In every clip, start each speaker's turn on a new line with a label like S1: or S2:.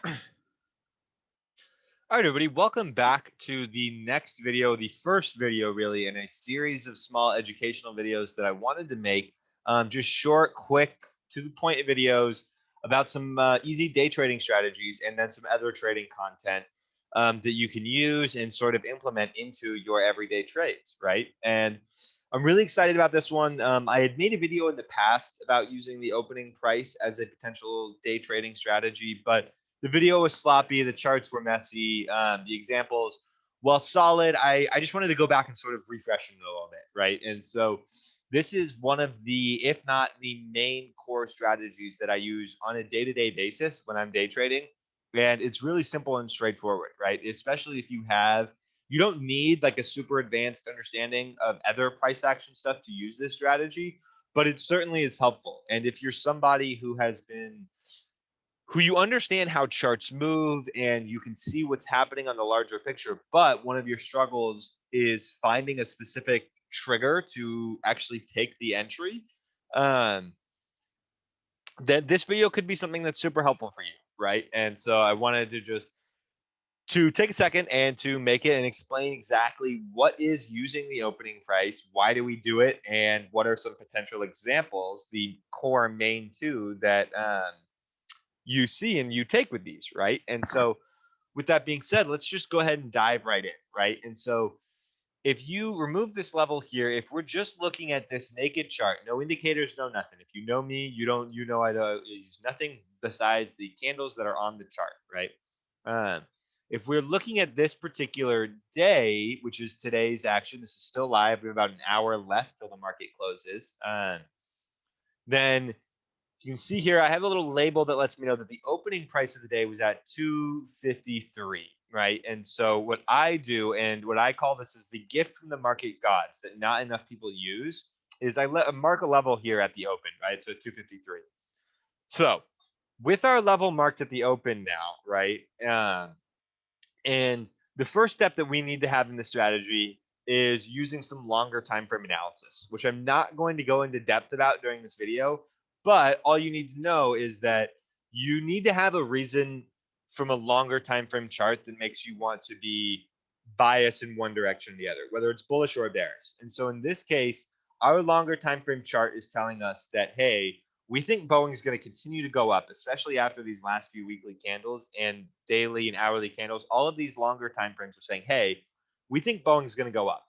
S1: All right, everybody, welcome back to the next video, the first video really in a series of small educational videos that I wanted to make. Just short, quick, to the point videos about some easy day trading strategies and then some other trading content that you can use and sort of implement into your everyday trades, right? And I'm really excited about this one. I had made a video in the past about using the opening price as a potential day trading strategy, but the video was sloppy. The charts were messy. The examples, while solid, I just wanted to go back and sort of refresh them a little bit, right? And so this is one of the, if not the main core strategies that I use on a day-to-day basis when I'm day trading. And it's really simple and straightforward, right? Especially if you don't need like a super advanced understanding of other price action stuff to use this strategy, but it certainly is helpful. And if you're somebody who you understand how charts move and you can see what's happening on the larger picture, but one of your struggles is finding a specific trigger to actually take the entry, um, that this video could be something that's super helpful for you, right? And so I wanted to take a second and to make it and explain exactly what is using the opening price, why do we do it, and what are some potential examples, the core main two that you see and you take with these, right? And so with that being said, let's just go ahead and dive right in, right? And so if you remove this level here, if we're just looking at this naked chart, no indicators, no nothing. If you know me, you know I use nothing besides the candles that are on the chart, right? If we're looking at this particular day, which is today's action, this is still live. We have about an hour left till the market closes. Then you can see here, I have a little label that lets me know that the opening price of the day was at 253, right? And so what I do, and what I call this is the gift from the market gods that not enough people use, is I mark a level here at the open, right? So 253. So with our level marked at the open now, right? And the first step that we need to have in the strategy is using some longer time frame analysis, which I'm not going to go into depth about during this video. But all you need to know is that you need to have a reason from a longer time frame chart that makes you want to be biased in one direction or the other, whether it's bullish or bearish. And so in this case, our longer time frame chart is telling us that, hey, we think Boeing is going to continue to go up, especially after these last few weekly candles and daily and hourly candles. All of these longer time frames are saying, hey, we think Boeing is going to go up.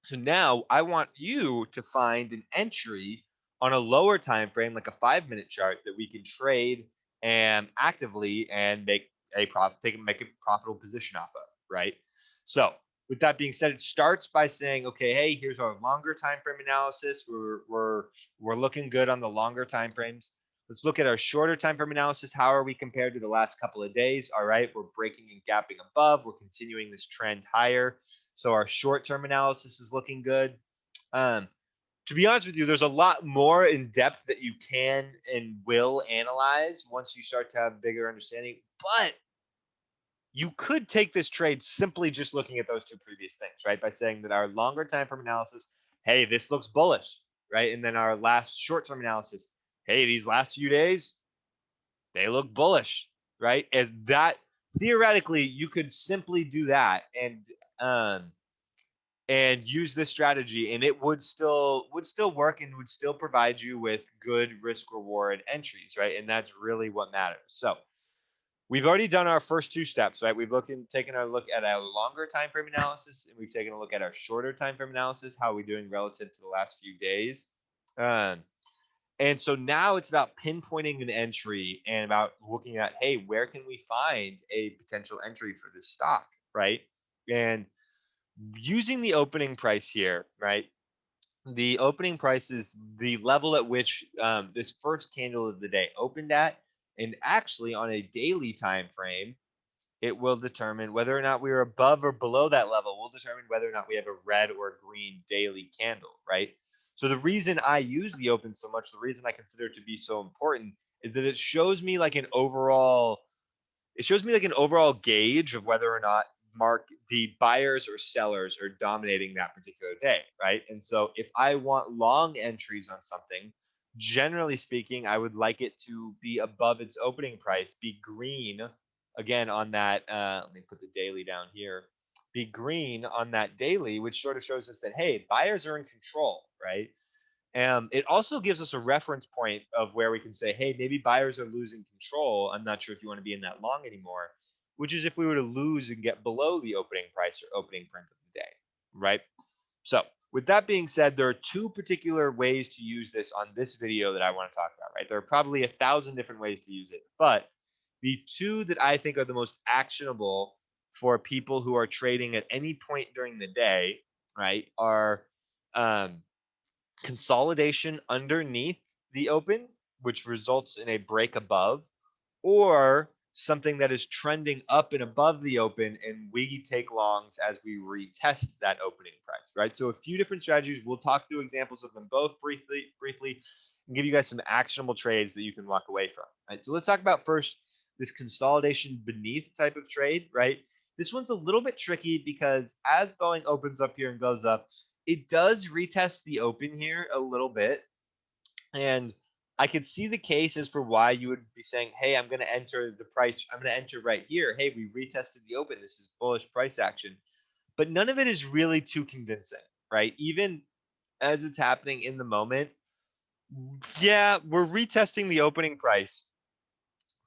S1: So now I want you to find an entry on a lower time frame, like a 5-minute chart, that we can trade and actively and make a profitable position off of, right? So with that being said, it starts by saying, okay, hey, here's our longer time frame analysis. We're looking good on the longer time frames. Let's look at our shorter time frame analysis. How are we compared to the last couple of days? All right, we're breaking and gapping above. We're continuing this trend higher. So our short-term analysis is looking good. To be honest with you, there's a lot more in depth that you can and will analyze once you start to have bigger understanding. But you could take this trade simply just looking at those two previous things, right? By saying that our longer time frame analysis, hey, this looks bullish, right? And then our last short-term analysis, hey, these last few days, they look bullish, right? As that theoretically, you could simply do that and use this strategy, and it would still work and would still provide you with good risk reward entries, right? And that's really what matters. So we've already done our first two steps, right? We've taken a look at our longer time frame analysis, and we've taken a look at our shorter time frame analysis. How are we doing relative to the last few days? And so now it's about pinpointing an entry and about looking at, hey, where can we find a potential entry for this stock, right? And using the opening price here, right? The opening price is the level at which this first candle of the day opened at, and actually on a daily time frame, it will determine whether or not we are above or below that level. Will determine whether or not we have a red or green daily candle, right? So the reason I use the open so much, the reason I consider it to be so important, is that it shows me like an overall gauge of whether or not the buyers or sellers are dominating that particular day, right? And so if I want long entries on something, Generally speaking, I would like it to be above its opening price, be green again on that. Let me put the daily down here. Be green on that daily, which sort of shows us that, hey, buyers are in control, right? It also gives us a reference point of where we can say, hey, maybe buyers are losing control. I'm not sure if you want to be in that long anymore, which is if we were to lose and get below the opening price or opening print of the day, right? So with that being said, there are two particular ways to use this on this video that I want to talk about, right? There are probably 1,000 different ways to use it, but the two that I think are the most actionable for people who are trading at any point during the day, right, are um, consolidation underneath the open, which results in a break above, or something that is trending up and above the open, and we take longs as we retest that opening price, right? So a few different strategies. We'll talk through examples of them both briefly, and give you guys some actionable trades that you can walk away from. Right. So let's talk about first this consolidation beneath type of trade, right? This one's a little bit tricky because as Boeing opens up here and goes up, it does retest the open here a little bit. And I could see the cases for why you would be saying, hey, I'm going to enter the price. I'm going to enter right here. Hey, we retested the open. This is bullish price action. But none of it is really too convincing, right? Even as it's happening in the moment, yeah, we're retesting the opening price,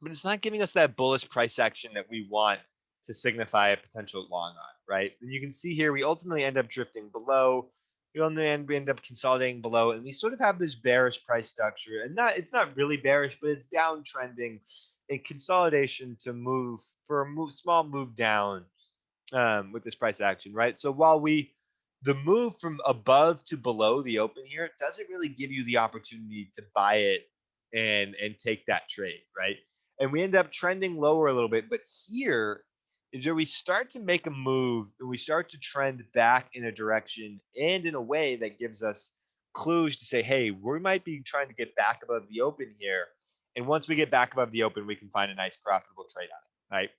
S1: but it's not giving us that bullish price action that we want to signify a potential long on, right? And you can see here, we ultimately end up drifting below. We end up consolidating below, and we sort of have this bearish price structure. And it's not really bearish, but it's downtrending in consolidation to move for a small move down with this price action, right? So while the move from above to below the open here doesn't really give you the opportunity to buy it and take that trade, right? And we end up trending lower a little bit, but here is where we start to make a move and we start to trend back in a direction and in a way that gives us clues to say, hey, we might be trying to get back above the open here. And once we get back above the open, we can find a nice profitable trade on it, right?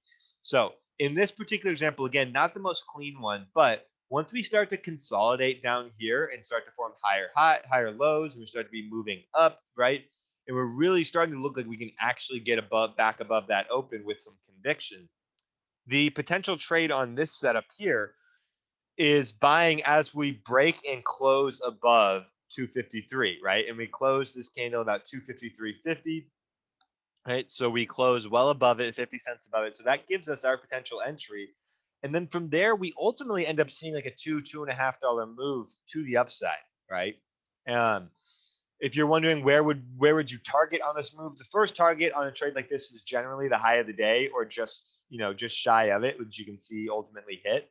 S1: So in this particular example, again, not the most clean one, but once we start to consolidate down here and start to form higher lows, and we start to be moving up, right? And we're really starting to look like we can actually get back above that open with some conviction. The potential trade on this setup here is buying as we break and close above 253, right? And we close this candle about 253.50, right? So we close well above it, 50 cents above it. So that gives us our potential entry. And then from there, we ultimately end up seeing like a $2.5 move to the upside, right? Um, if you're wondering where would you target on this move, the first target on a trade like this is generally the high of the day or just shy of it, which you can see ultimately hit.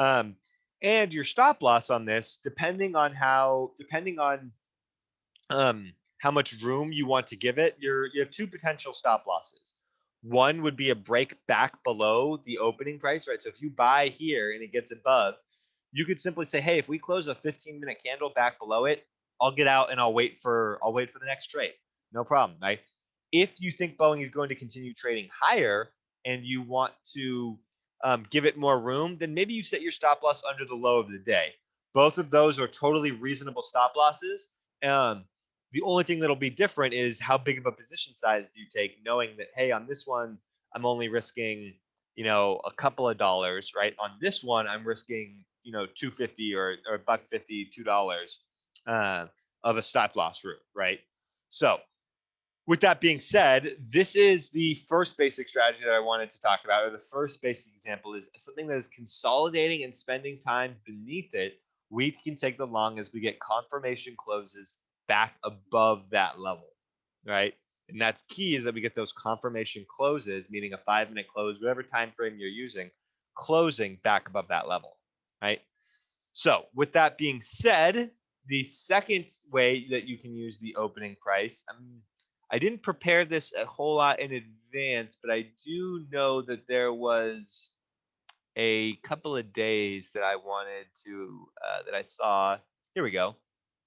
S1: And your stop loss on this, depending on how much room you want to give it, you have two potential stop losses. One would be a break back below the opening price, right? So if you buy here and it gets above, you could simply say, hey, if we close a 15-minute candle back below it, I'll get out and I'll wait for the next trade. No problem, right? If you think Boeing is going to continue trading higher and you want to give it more room, then maybe you set your stop loss under the low of the day. Both of those are totally reasonable stop losses. The only thing that'll be different is how big of a position size do you take, knowing that, hey, on this one, I'm only risking, a couple of dollars, right? On this one, I'm risking, 250 or $1.50, $2 of a stop loss route, right? So with that being said, this is the first basic strategy that I wanted to talk about, or the first basic example is something that is consolidating and spending time beneath it. We can take the long as we get confirmation closes back above that level, right? And that's key is that we get those confirmation closes, meaning a 5-minute close, whatever time frame you're using, closing back above that level, right? So with that being said, the second way that you can use the opening price, I didn't prepare this a whole lot in advance, but I do know that there was a couple of days that I wanted to, that I saw. Here we go.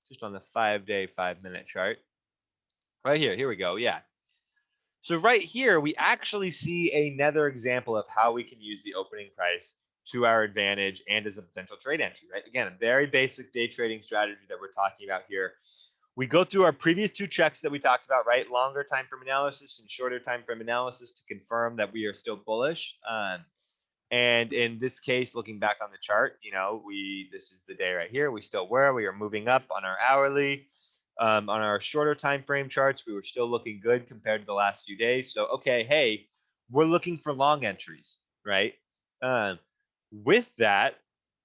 S1: Just on the 5-day, 5-minute chart. Right here. Here we go. Yeah. So right here, we actually see another example of how we can use the opening price to our advantage and as a potential trade entry, right? Again, a very basic day trading strategy that we're talking about here. We go through our previous 2 checks that we talked about, right? Longer time frame analysis and shorter time frame analysis to confirm that we are still bullish. And in this case, looking back on the chart, this is the day right here. We still were. We are moving up on our hourly. On our shorter time frame charts, we were still looking good compared to the last few days. So, okay, hey, we're looking for long entries, right? With that,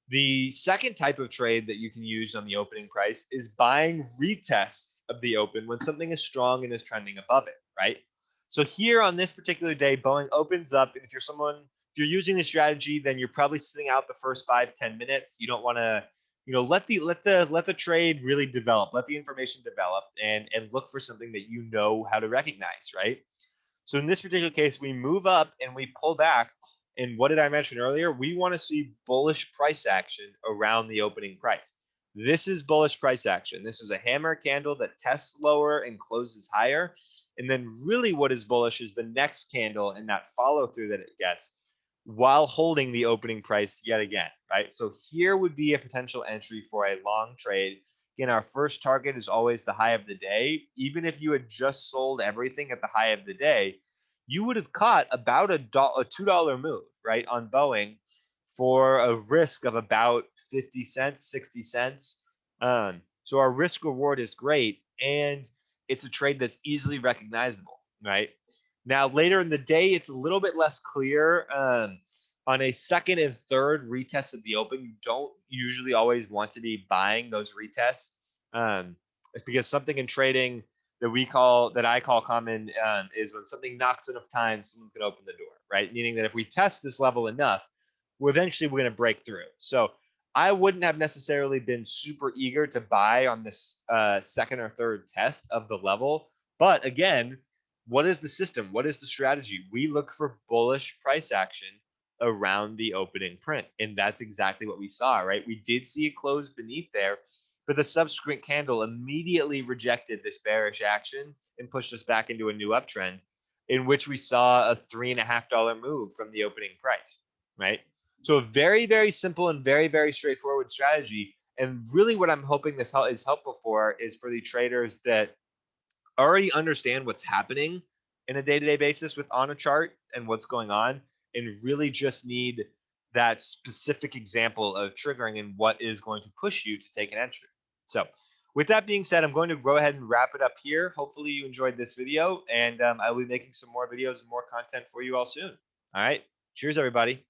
S1: the second type of trade that you can use on the opening price is buying retests of the open when something is strong and is trending above it, right? So here on this particular day, Boeing opens up, and if you're using the strategy, then you're probably sitting out the first 5-10 minutes. You don't want to, let the trade really develop, let the information develop, and look for something that you know how to recognize, right? So in this particular case, we move up and we pull back. And what did I mention earlier? We want to see bullish price action around the opening price. This is bullish price action. This is a hammer candle that tests lower and closes higher. And then really what is bullish is the next candle and that follow through that it gets while holding the opening price yet again, right? So here would be a potential entry for a long trade. Again, our first target is always the high of the day. Even if you had just sold everything at the high of the day, you would have caught about a $2 move, right, on Boeing for a risk of about 50 cents, 60 cents. So our risk reward is great, and it's a trade that's easily recognizable, right? Now, later in the day, it's a little bit less clear. On a second and third retest of the open, you don't usually always want to be buying those retests. It's because something in trading that I call common is when something knocks enough times, someone's going to open the door, right? Meaning that if we test this level enough, we're going to break through. So I wouldn't have necessarily been super eager to buy on this second or third test of the level. But again, what is the system? What is the strategy? We look for bullish price action around the opening print. And that's exactly what we saw, right? We did see it close beneath there, but the subsequent candle immediately rejected this bearish action and pushed us back into a new uptrend, in which we saw a $3.50 move from the opening price, right? So a very, very simple and very, very straightforward strategy. And really what I'm hoping this is helpful for is for the traders that already understand what's happening in a day-to-day basis on a chart and what's going on, and really just need that specific example of triggering and what is going to push you to take an entry. So with that being said, I'm going to go ahead and wrap it up here. Hopefully you enjoyed this video, and I will be making some more videos and more content for you all soon. All right. Cheers, everybody.